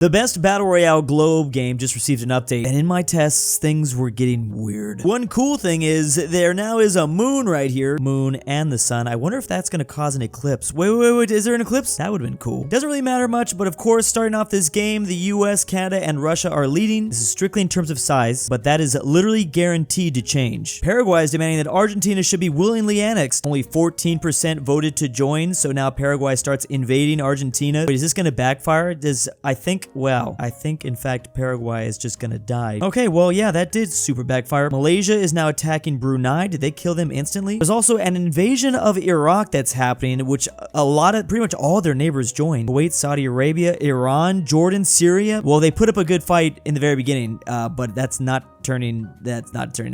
The best Battle Royale globe game just received an update, and in my tests, things were getting weird. One cool thing is, there now is a moon right here. Moon and the sun. I wonder if that's gonna cause an eclipse. Wait, is there an eclipse? That would've been cool. Doesn't really matter much, but of course, starting off this game, the US, Canada, and Russia are leading. This is strictly in terms of size, but that is literally guaranteed to change. Paraguay is demanding that Argentina should be willingly annexed. Only 14% voted to join, so now Paraguay starts invading Argentina. Wait, is this gonna backfire? I think in fact Paraguay is just gonna die. Okay, well yeah, that did super backfire. Malaysia is now attacking Brunei. Did they kill them instantly? There's also an invasion of Iraq that's happening, which pretty much all their neighbors joined. Kuwait, Saudi Arabia, Iran, Jordan, Syria. Well, they put up a good fight in the very beginning, but that's not turning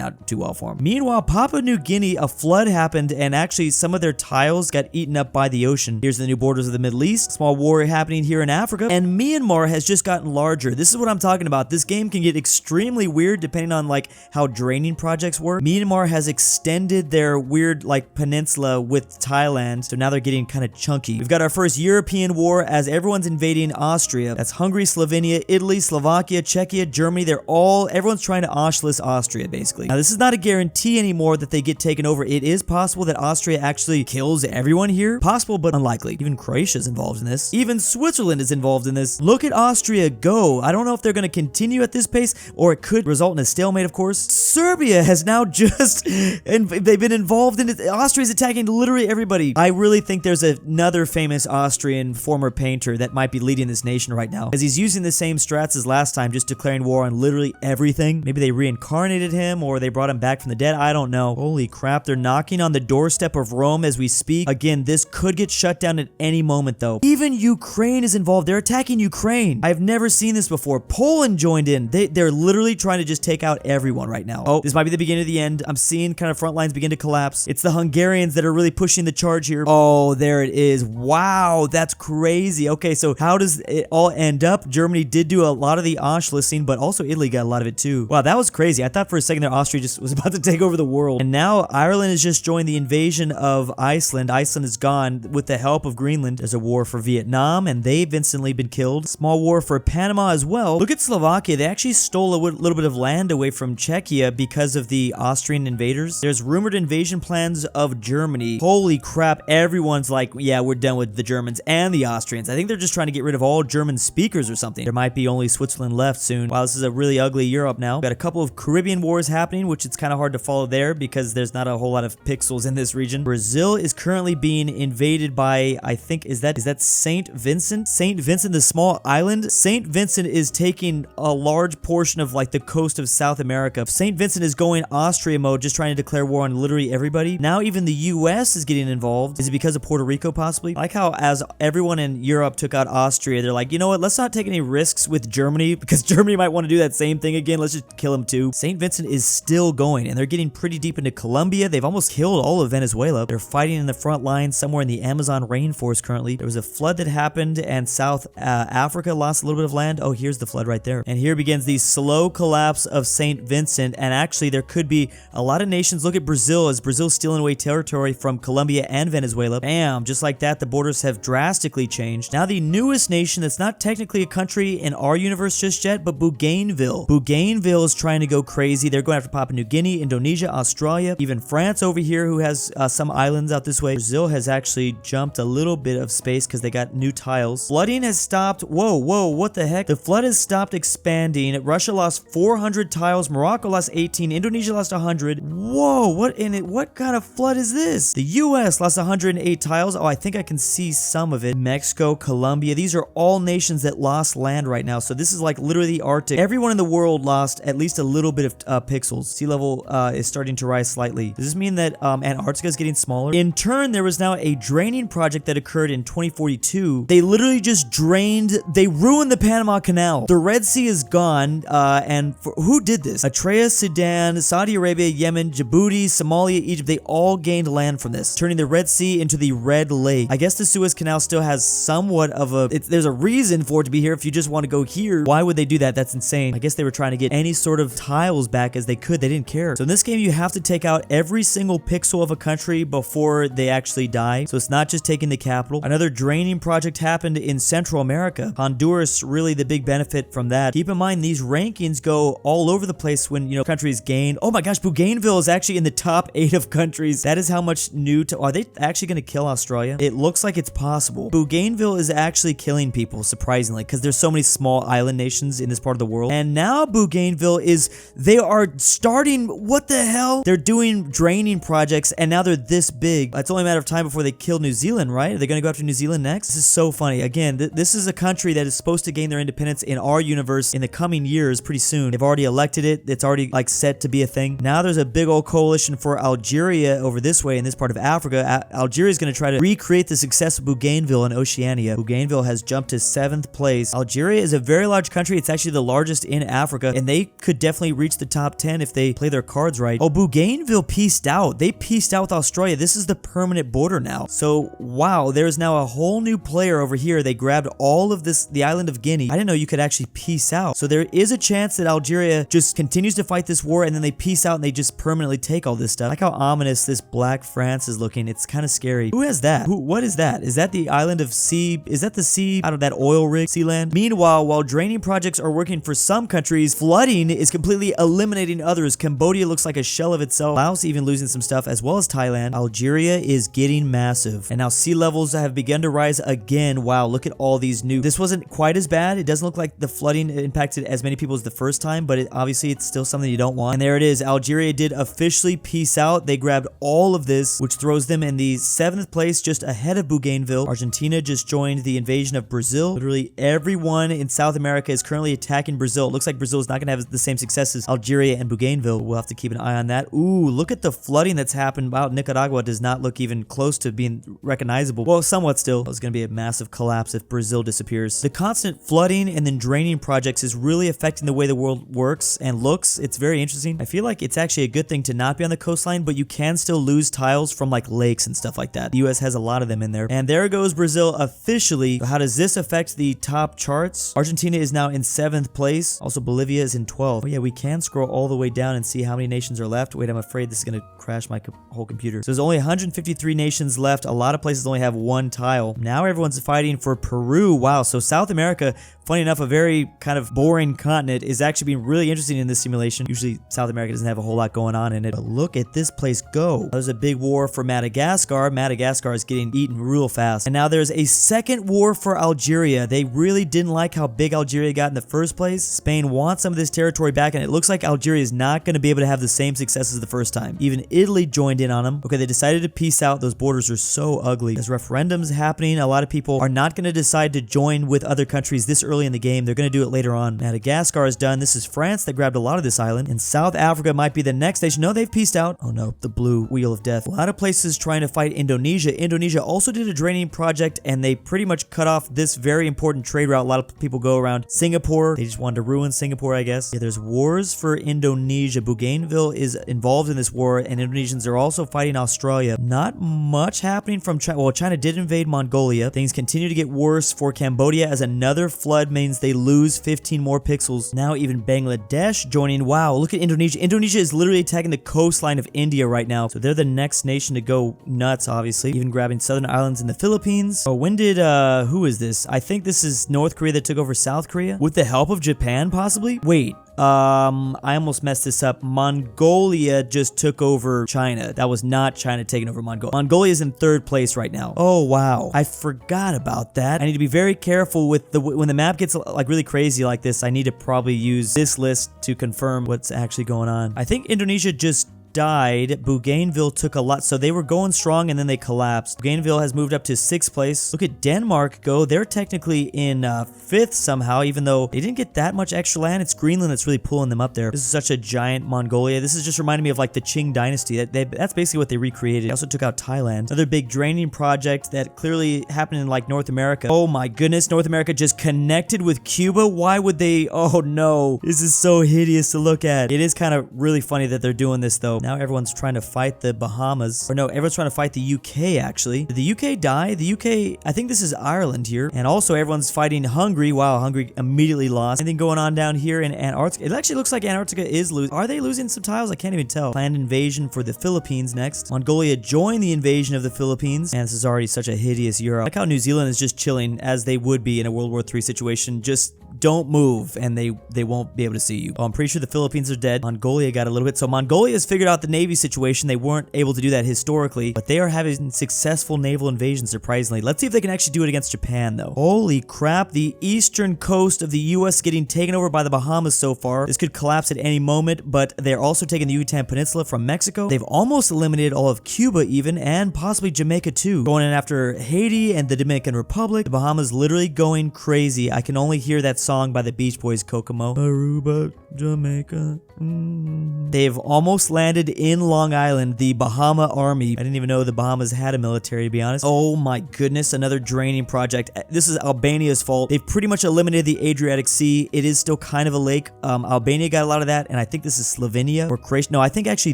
out too well for them. Meanwhile, Papua New Guinea, a flood happened, and actually some of their tiles got eaten up by the ocean. Here's the new borders of the Middle East. Small war happening here in Africa, and Myanmar has just gotten larger. This is what I'm talking about. This game can get extremely weird depending on like how draining projects work. Myanmar has extended their weird like peninsula with Thailand, so now they're getting kind of chunky. We've got our first European war as everyone's invading Austria. That's Hungary, Slovenia, Italy, Slovakia, Czechia, Germany. Everyone's trying to Auschwitz Austria, basically. Now, this is not a guarantee anymore that they get taken over. It is possible that Austria actually kills everyone here. Possible, but unlikely. Even Croatia is involved in this. Even Switzerland is involved in this. Look at Austria go. I don't know if they're going to continue at this pace, or it could result in a stalemate, of course. Serbia has now and they've been involved in it. Austria's attacking literally everybody. I really think there's another famous Austrian former painter that might be leading this nation right now, as he's using the same strats as last time, just declaring war on literally everything. Maybe they reincarnated him, or they brought him back from the dead. I don't know. Holy crap, they're knocking on the doorstep of Rome as we speak. Again, this could get shut down at any moment, though. Even Ukraine is involved. They're attacking Ukraine. I've never seen this before. Poland joined in. They're literally trying to just take out everyone right now. Oh, this might be the beginning of the end. I'm seeing kind of front lines begin to collapse. It's the Hungarians that are really pushing the charge here. Oh, there it is. Wow, that's crazy. Okay, so how does it all end up? Germany did do a lot of the Auschwitzing, but also Italy got a lot of it too. Wow, that was crazy. I thought for a second that Austria just was about to take over the world. And now Ireland has just joined the invasion of Iceland. Iceland is gone with the help of Greenland. There's a war for Vietnam, and they've instantly been killed. Small war for Panama as well. Look at Slovakia. They actually stole a little bit of land away from Czechia because of the Austrian invaders. There's rumored invasion plans of Germany. Holy crap. Everyone's like, yeah, we're done with the Germans and the Austrians. I think they're just trying to get rid of all German speakers or something. There might be only Switzerland left soon. Wow, this is a really ugly Europe now. We've got a couple of Caribbean wars happening, which it's kind of hard to follow there because there's not a whole lot of pixels in this region. Brazil is currently being invaded by, I think, is that St. Vincent? St. Vincent, the small island? St. Vincent is taking a large portion of like the coast of South America. St. Vincent is going Austria mode, just trying to declare war on literally everybody. Now even the US is getting involved. Is it because of Puerto Rico possibly? I like how as everyone in Europe took out Austria, they're like, you know what, let's not take any risks with Germany because Germany might want to do that same thing again. Let's just kill them too. St. Vincent is still going, and they're getting pretty deep into Colombia. They've almost killed all of Venezuela. They're fighting in the front line somewhere in the Amazon rainforest currently. There was a flood that happened, and South Africa lost a little bit of land. Oh, here's the flood right there. And here begins the slow collapse of St. Vincent, and actually there could be a lot of nations. Look at Brazil, as Brazil's stealing away territory from Colombia and Venezuela. Bam, just like that, the borders have drastically changed. Now the newest nation that's not technically a country in our universe just yet, but Bougainville. Bougainville is trying to go crazy. They're going after Papua New Guinea, Indonesia, Australia, even France over here, who has some islands out this way. Brazil has actually jumped a little bit of space because they got new tiles. Flooding has stopped. Whoa, what the heck? The flood has stopped expanding. Russia lost 400 tiles. Morocco lost 18. Indonesia lost 100. Whoa, what kind of flood is this? The US lost 108 tiles. Oh, I think I can see some of it. Mexico, Colombia. These are all nations that lost land right now. So this is like literally the Arctic. Everyone in the world lost at least a little bit of pixels. Sea level is starting to rise slightly. Does this mean that Antarctica is getting smaller? In turn, there was now a draining project that occurred in 2042. They literally just they ruined the Panama Canal. The Red Sea is gone, and who did this? Eritrea, Sudan, Saudi Arabia, Yemen, Djibouti, Somalia, Egypt, they all gained land from this, turning the Red Sea into the Red Lake. I guess the Suez Canal still has somewhat of there's a reason for it to be here. If you just want to go here, why would they do that? That's insane. I guess they were trying to get any sort of tiles back as they could. They didn't care. So in this game, you have to take out every single pixel of a country before they actually die. So it's not just taking the capital. Another draining project happened in Central America. Honduras tourists really the big benefit from that. Keep in mind, these rankings go all over the place when, you know, countries gain. Oh my gosh, Bougainville is actually in the top 8 of countries. That is how much new to... Are they actually going to kill Australia? It looks like it's possible. Bougainville is actually killing people, surprisingly, because there's so many small island nations in this part of the world. And now Bougainville is... They are starting... What the hell? They're doing draining projects, and now they're this big. It's only a matter of time before they kill New Zealand, right? Are they going to go after New Zealand next? This is so funny. Again, this is a country that is supposed to gain their independence in our universe in the coming years pretty soon. They've already elected it. It's already like set to be a thing. Now there's a big old coalition for Algeria over this way in this part of Africa. Algeria is going to try to recreate the success of Bougainville in Oceania. Bougainville has jumped to 7th place. Algeria is a very large country. It's actually the largest in Africa, and they could definitely reach the top 10 if they play their cards right. Oh, Bougainville pieced out. They pieced out with Australia. This is the permanent border now. So, wow, there's now a whole new player over here. They grabbed all of this, the island of Guinea. I didn't know you could actually piece out. So there is a chance that Algeria just continues to fight this war, and then they piece out and they just permanently take all this stuff. I like how ominous this Black France is looking. It's kind of scary. Who has that? What is that? Is that the island of sea? Is that the sea out of that oil rig sea land? Meanwhile, while draining projects are working for some countries, flooding is completely eliminating others. Cambodia looks like a shell of itself. Laos even losing some stuff, as well as Thailand. Algeria is getting massive. And now sea levels have begun to rise again. Wow, look at all these new... This wasn't quite as bad. It doesn't look like the flooding impacted as many people as the first time, but obviously it's still something you don't want. And there it is. Algeria did officially peace out. They grabbed all of this, which throws them in the 7th place, just ahead of Bougainville. Argentina just joined the invasion of Brazil. Literally everyone in South America is currently attacking Brazil. It looks like Brazil is not going to have the same success as Algeria and Bougainville. We'll have to keep an eye on that. Ooh, look at the flooding that's happened. Wow, Nicaragua does not look even close to being recognizable. Well, somewhat still. It's going to be a massive collapse if Brazil disappears. The constant flooding and then draining projects is really affecting the way the world works and looks. It's very interesting. I feel like it's actually a good thing to not be on the coastline, but you can still lose tiles from like lakes and stuff like that. The US has a lot of them in there. And there goes Brazil officially. How does this affect the top charts? Argentina is now in 7th place. Also, Bolivia is in 12th. Oh yeah, we can scroll all the way down and see how many nations are left. Wait, I'm afraid this is going to crash my whole computer. So there's only 153 nations left. A lot of places only have one tile. Now everyone's fighting for Peru. Wow, so South America, funny enough, a very kind of boring continent, is actually being really interesting in this simulation. Usually South America doesn't have a whole lot going on in it, but look at this place go. There's a big war for Madagascar. Madagascar is getting eaten real fast. And now there's a second war for Algeria. They really didn't like how big Algeria got in the first place. Spain wants some of this territory back, and it looks like Algeria is not going to be able to have the same success as the first time. Even Italy joined in on them. Okay, they decided to peace out. Those borders are so ugly. There's referendums happening. A lot of people are not going to decide to join with other countries this early in the game. They're going to do it later on. Madagascar is done. This is France that grabbed a lot of this island. And South Africa might be the next nation. No, they've peaced out. Oh no, the blue wheel of death. A lot of places trying to fight Indonesia. Indonesia also did a draining project, and they pretty much cut off this very important trade route. A lot of people go around Singapore. They just wanted to ruin Singapore, I guess. Yeah, there's wars for Indonesia. Bougainville is involved in this war, and Indonesians are also fighting Australia. Not much happening from China. Well, China did invade Mongolia. Things continue to get worse for Cambodia as another flood means they lose 15 more pixels. Now even Bangladesh joining. Wow, look at Indonesia. Indonesia is literally attacking the coastline of India right now. So they're the next nation to go nuts, obviously. Even grabbing southern islands in the Philippines. Oh, when did, who is this? I think this is North Korea that took over South Korea with the help of Japan, possibly? Wait. I almost messed this up. Mongolia just took over China. That was not China taking over Mongolia. Mongolia is in 3rd place right now. Oh, wow. I forgot about that. I need to be very careful with when the map gets like really crazy like this. I need to probably use this list to confirm what's actually going on. I think Indonesia just died. Bougainville took a lot, so they were going strong and then they collapsed. Bougainville has moved up to 6th place. Look at Denmark go. They're technically in 5th somehow, even though they didn't get that much extra land. It's Greenland that's really pulling them up there. This is such a giant Mongolia. This is just reminding me of like the Qing dynasty. That's basically what they recreated. They also took out Thailand. Another big draining project that clearly happened in like North America. Oh my goodness, North America just connected with Cuba. Why would they? Oh no, this is so hideous to look at. It is kind of really funny that they're doing this though. Now everyone's trying to fight the Bahamas. Or no, everyone's trying to fight the UK, actually. Did the UK die? The UK, I think this is Ireland here. And also everyone's fighting Hungary. Wow, Hungary immediately lost. Anything going on down here in Antarctica? It actually looks like Antarctica is losing. Are they losing some tiles? I can't even tell. Planned invasion for the Philippines next. Mongolia joined the invasion of the Philippines. And this is already such a hideous Europe. I like how New Zealand is just chilling as they would be in a World War III situation. Just don't move and they won't be able to see you. Oh, I'm pretty sure the Philippines are dead. Mongolia got a little bit. So Mongolia has figured out the Navy situation. They weren't able to do that historically, but they are having successful naval invasions, surprisingly. Let's see if they can actually do it against Japan, though. Holy crap. The eastern coast of the U.S. getting taken over by the Bahamas so far. This could collapse at any moment, but they're also taking the Yucatan Peninsula from Mexico. They've almost eliminated all of Cuba even, and possibly Jamaica too. Going in after Haiti and the Dominican Republic. The Bahamas literally going crazy. I can only hear that song by the Beach Boys, Kokomo. Aruba, Jamaica. They've almost landed in Long Island, the Bahama Army. I didn't even know the Bahamas had a military, to be honest. Oh my goodness, another draining project. This is Albania's fault. They've pretty much eliminated the Adriatic Sea. It is still kind of a lake. Albania got a lot of that, and I think this is Slovenia or Croatia. No, I think actually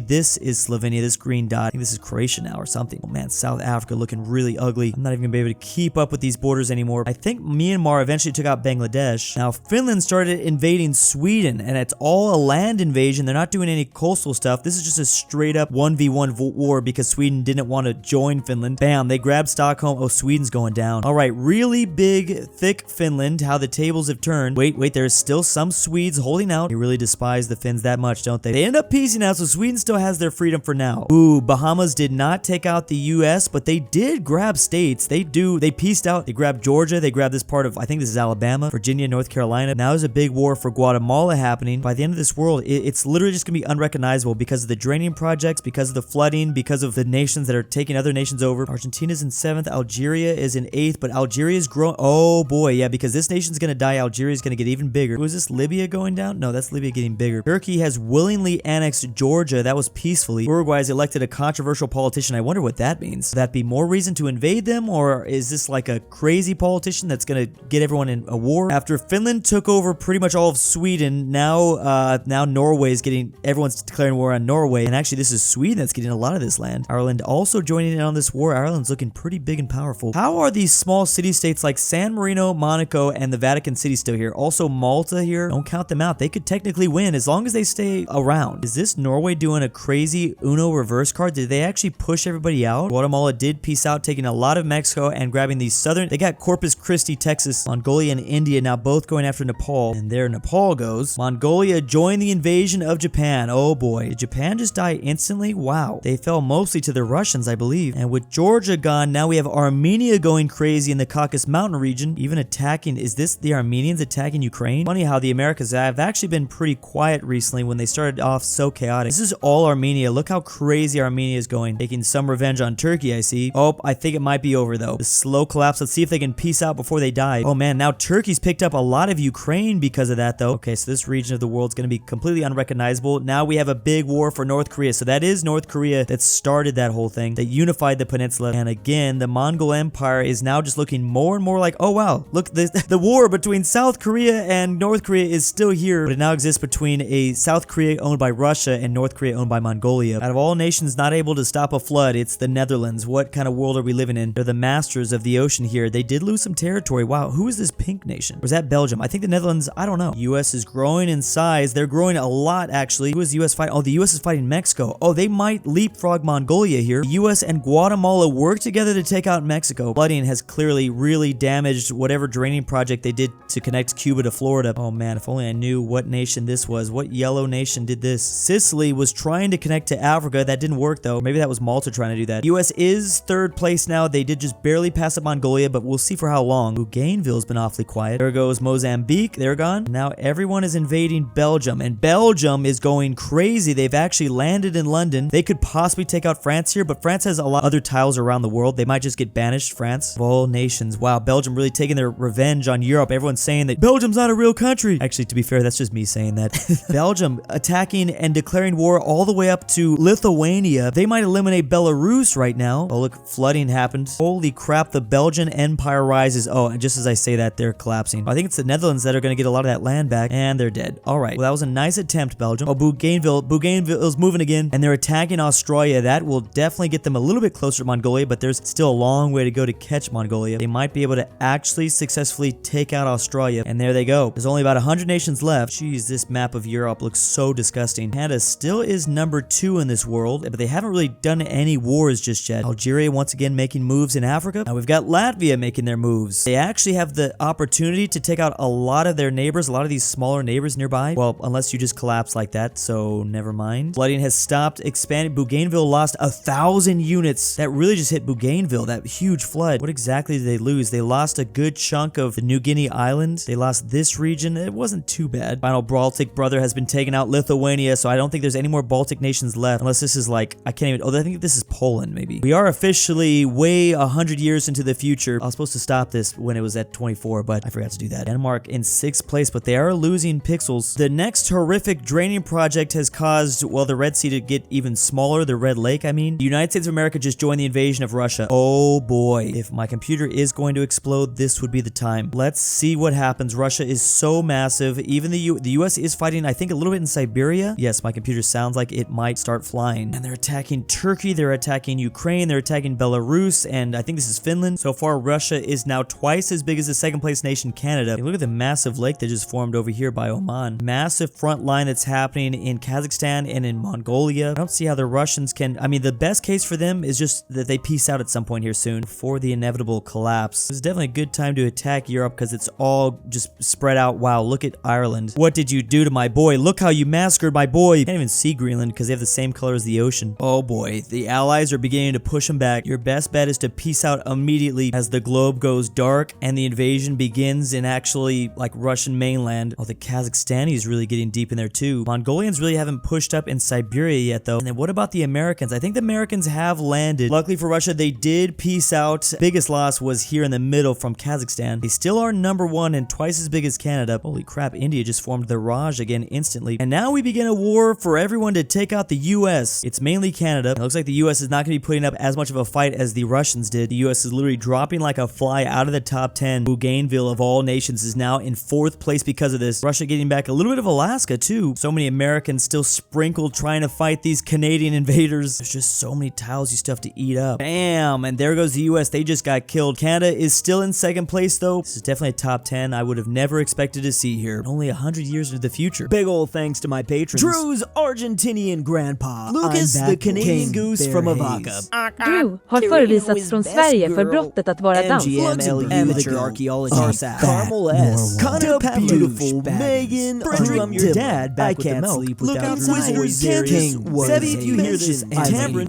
this is Slovenia, this green dot. I think this is Croatia now or something. Oh man, South Africa looking really ugly. I'm not even gonna be able to keep up with these borders anymore. I think Myanmar eventually took out Bangladesh. Now Finland started invading Sweden, and it's all a land invasion. They're not doing any coastal stuff. This is just a straight up 1v1 war because Sweden didn't want to join Finland. Bam, they grabbed Stockholm. Oh, Sweden's going down. All right, really big, thick Finland. How the tables have turned. Wait, there's still some Swedes holding out. They really despise the Finns that much, don't they? They end up piecing out, so Sweden still has their freedom for now. Ooh, Bahamas did not take out the US, but they did grab states. They pieced out. They grabbed Georgia. They grabbed this part of, I think this is Alabama, Virginia, North Carolina. Now there's a big war for Guatemala happening. By the end of this world, it's literally just gonna be unrecognizable because of the draining projects, because of the flooding, because of the nations that are taking other nations over. Argentina's in 7th, Algeria is in 8th, but Algeria is growing. Oh boy, yeah, because this nation's gonna die, Algeria is gonna get even bigger. Was this Libya going down? No, that's Libya getting bigger. Turkey has willingly annexed Georgia. That was peacefully. Uruguay has elected a controversial politician. I wonder what that means. Would that be more reason to invade them, or is this like a crazy politician that's gonna get everyone in a war? After Finland took over pretty much all of Sweden, now Norway is getting, everyone's declaring war on Norway, and actually this is Sweden that's getting a lot of this land. Ireland also joining in on this war. Ireland's looking pretty big and powerful. How are these small city-states like San Marino, Monaco, and the Vatican City still here? Also Malta here. Don't count them out. They could technically win as long as they stay around. Is this Norway doing a crazy Uno reverse card? Did they actually push everybody out? Guatemala did peace out, taking a lot of Mexico and grabbing the southern. They got Corpus Christi, Texas, Mongolia, and India now both going after Nepal. And there Nepal goes. Mongolia joined the invasion of Japan. Oh boy. Did Japan just die instantly? Wow. They fell mostly to the Russians, I believe. And with Georgia gone, now we have Armenia going crazy in the Caucasus Mountain region. Even attacking, is this the Armenians attacking Ukraine? Funny how the Americas have actually been pretty quiet recently when they started off so chaotic. This is all Armenia. Look how crazy Armenia is going. Taking some revenge on Turkey, I see. Oh, I think it might be over though. The slow collapse. Let's see if they can peace out before they die. Oh man, now Turkey's picked up a lot of Ukraine because of that though. Okay, so this region of the world is going to be completely unrecognizable. Now we have a big war for North Korea. So that is North Korea that started that whole thing, that unified the peninsula. And again, the Mongol Empire is now just looking more and more like, oh wow, look, the war between South Korea and North Korea is still here, but it now exists between a South Korea owned by Russia and North Korea owned by Mongolia. Out of all nations not able to stop a flood, it's the Netherlands. What kind of world are we living in? They're the masters of the ocean here. They did lose some territory. Wow, who is this pink nation? Or is that Belgium? I think the Netherlands, I don't know. US is growing in size. They're growing a lot actually. Who is the US fighting? Oh, the US is fighting Mexico. Oh, they might leapfrog Mongolia here. The US and Guatemala work together to take out Mexico. Flooding has clearly really damaged whatever draining project they did to connect Cuba to Florida. Oh man, if only I knew what nation this was. What yellow nation did this? Sicily was trying to connect to Africa. That didn't work though. Maybe that was Malta trying to do that. US is third place now. They did just barely pass up Mongolia, but we'll see for how long. Bougainville's been awfully quiet. There goes Mozambique. They're gone. Now everyone is invading Belgium, and Belgium is going crazy. They've actually landed in London. They could possibly take out France here, but France has a lot of other tiles around the world. They might just get banished. France of all nations. Wow, Belgium really taking their revenge on Europe. Everyone's saying that Belgium's not a real country. Actually, to be fair, that's just me saying that. Belgium attacking and declaring war all the way up to Lithuania. They might eliminate Belarus right now. Oh, look, flooding happened. Holy crap, the Belgian Empire rises. Oh, and just as I say that, they're collapsing. I think it's the Netherlands that are going to get a lot of that land back, and they're dead. All right, well, that was a nice attempt, Belgium. Oh, Bougainville's moving again, and they're attacking Australia. That will definitely get them a little bit closer to Mongolia, but there's still a long way to go to catch Mongolia. They might be able to actually successfully take out Australia, and there they go. There's only about 100 nations left. Jeez, this map of Europe looks so disgusting. Canada still is number 2 in this world, but they haven't really done any wars just yet. Algeria once again making moves in Africa. Now we've got Latvia making their moves. They actually have the opportunity to take out a lot of their neighbors, a lot of these smaller neighbors nearby. Well, unless you just collapse like that, so never mind. Flooding has stopped expanding. Bougainville lost 1,000 units. That really just hit Bougainville, that huge flood. What exactly did they lose? They lost a good chunk of the New Guinea island. They lost this region. It wasn't too bad. Final Baltic brother has been taken out, Lithuania, so I don't think there's any more Baltic nations left, unless this is like, I can't even, oh, I think this is Poland maybe. We are officially way 100 years into the future. I was supposed to stop this when it was at 24, but I forgot to do that. Denmark in 6th place, but they are losing pixels. The next horrific draining project has caused, well, the Red Sea to get even smaller, the Red Lake, I mean. The United States of America just joined the invasion of Russia. Oh boy, if my computer is going to explode, this would be the time. Let's see what happens. Russia is so massive. Even the US is fighting, I think, a little bit in Siberia. Yes, my computer sounds like it might start flying. And they're attacking Turkey, they're attacking Ukraine, they're attacking Belarus, and I think this is Finland. So far, Russia is now twice as big as the 2nd place nation, Canada. Hey, look at the massive lake that just formed over here by Oman. Massive front line that's happening in Kazakhstan and in Mongolia. I don't see how the Russians can, I mean, the best case for them is just that they peace out at some point here soon before the inevitable collapse. It's definitely a good time to attack Europe because it's all just spread out. Wow, look at Ireland. What did you do to my boy? Look how you massacred my boy. You can't even see Greenland because they have the same color as the ocean. Oh boy, the allies are beginning to push them back. Your best bet is to peace out immediately as the globe goes dark and the invasion begins in actually like Russian mainland. Oh, the Kazakhstanis really getting deep in there too. Mongolians really haven't pushed up in Siberia yet though. And then what about the Americans? I think the Americans have landed. Luckily for Russia, they did peace out. Biggest loss was here in the middle from Kazakhstan. They still are number 1 and twice as big as Canada. Holy crap, India just formed the Raj again instantly. And now we begin a war for everyone to take out the US. It's mainly Canada. It looks like the US is not going to be putting up as much of a fight as the Russians did. The US is literally dropping like a fly out of the top 10. Bougainville of all nations is now in 4th place because of this. Russia getting back a little bit of Alaska too. So many Americans still sprinkled trying to fight these Canadian invaders. There's just so many tiles you still have to eat up. Bam! And there goes the US. They just got killed. Canada is still in 2nd place though. This is definitely a top 10 I would have never expected to see here. Only 100 years into the future. Big ol' thanks to my patrons. Drew's Argentinian grandpa. Lucas the Canadian goose from Avaca. Drew har förevisats från Sverige för brottet att vara dansare. Amateur archaeologist. Carmel S. Kinda beautiful. Megan. Drew, I'm your dad. I can't sleep without Drew. Wizards, King. Sebby, if you hear this, and Tamron.